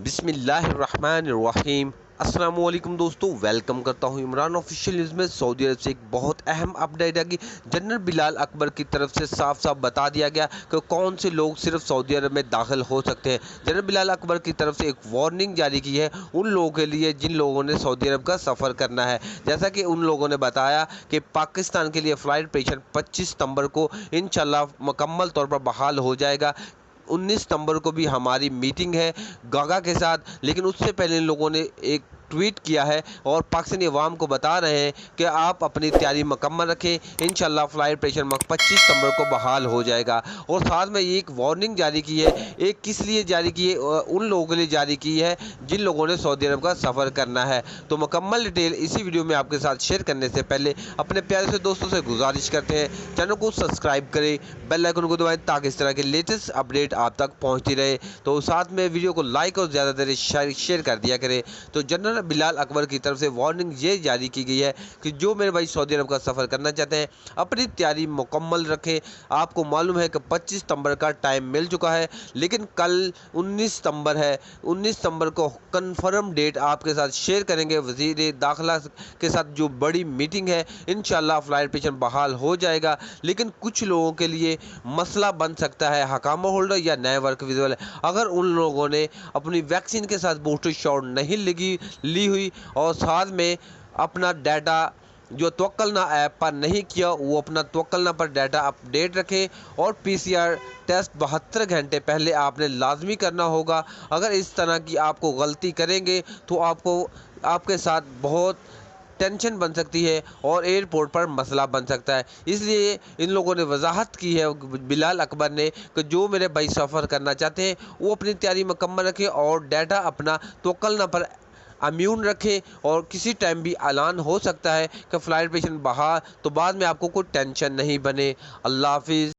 بسم اللہ الرحمن الرحیم۔ السلام علیکم دوستو، ویلکم کرتا ہوں عمران آفیشیل نیوز میں۔ سعودی عرب سے ایک بہت اہم اپڈیٹ ہے کہ جنرل بلال اکبر کی طرف سے صاف صاف بتا دیا گیا کہ کون سے لوگ صرف سعودی عرب میں داخل ہو سکتے ہیں۔ جنرل بلال اکبر کی طرف سے ایک وارننگ جاری کی ہے ان لوگوں کے لیے جن لوگوں نے سعودی عرب کا سفر کرنا ہے۔ جیسا کہ ان لوگوں نے بتایا کہ پاکستان کے لیے فلائٹ آپریشن 25 ستمبر کو انشاءاللہ مکمل طور پر بحال ہو جائے گا۔ 19 ستمبر کو بھی ہماری میٹنگ ہے گاگا کے ساتھ، لیکن اس سے پہلے ان لوگوں نے ایک ٹویٹ کیا ہے اور پاکستانی عوام کو بتا رہے ہیں کہ آپ اپنی تیاری مکمل رکھیں، انشاءاللہ فلائٹ آپریشن 25 ستمبر کو بحال ہو جائے گا۔ اور ساتھ میں یہ ایک وارننگ جاری کی ہے، ایک کس لیے جاری کی ہے؟ ان لوگوں کے لیے جاری کی ہے جن لوگوں نے سعودی عرب کا سفر کرنا ہے۔ تو مکمل ڈیٹیل اسی ویڈیو میں آپ کے ساتھ شیئر کرنے سے پہلے اپنے پیارے سے دوستوں سے گزارش کرتے ہیں چینل کو سبسکرائب کریں، بیل آئیکن کو دبائیں تاکہ اس طرح کے لیٹسٹ اپڈیٹ آپ تک پہنچتی رہے۔ تو ساتھ میں ویڈیو کو لائک اور زیادہ تر شیئر کر دیا کریں۔ تو جنرل بلال اکبر کی طرف سے وارننگ یہ جاری کی گئی ہے کہ جو میرے بھائی سعودی عرب کا سفر کرنا چاہتے ہیں اپنی تیاری مکمل رکھیں۔ آپ کو معلوم ہے کہ 25 ستمبر کا ٹائم مل چکا ہے، لیکن کل 19 ستمبر ہے۔ 19 ستمبر کو کنفرم ڈیٹ آپ کے ساتھ شیئر کریں گے۔ وزیر داخلہ کے ساتھ جو بڑی میٹنگ ہے انشاءاللہ فلائٹ آپریشن بحال ہو جائے گا، لیکن کچھ لوگوں کے لیے مسئلہ بن سکتا ہے، حکامہ ہولڈر یا نئے ورک ویزا والے، اگر ان لوگوں نے اپنی ویکسین کے ساتھ بوسٹر شاٹ نہیں لی ہوئی اور ساتھ میں اپنا ڈیٹا جو توکلنا ایپ پر نہیں کیا وہ اپنا توکلنا پر ڈیٹا اپڈیٹ رکھے، اور PCR ٹیسٹ 72 گھنٹے پہلے آپ نے لازمی کرنا ہوگا۔ اگر اس طرح کی آپ کو غلطی کریں گے تو آپ کے ساتھ بہت ٹینشن بن سکتی ہے اور ایئرپورٹ پر مسئلہ بن سکتا ہے۔ اس لیے ان لوگوں نے وضاحت کی ہے بلال اکبر نے کہ جو میرے بھائی سفر کرنا چاہتے ہیں وہ اپنی تیاری مکمل رکھیں اور ڈیٹا اپنا توکلنا پر امیون رکھیں، اور کسی ٹائم بھی اعلان ہو سکتا ہے کہ فلائٹ آپریشن بحال، تو بعد میں آپ کو کوئی ٹینشن نہیں بنے۔ اللہ حافظ۔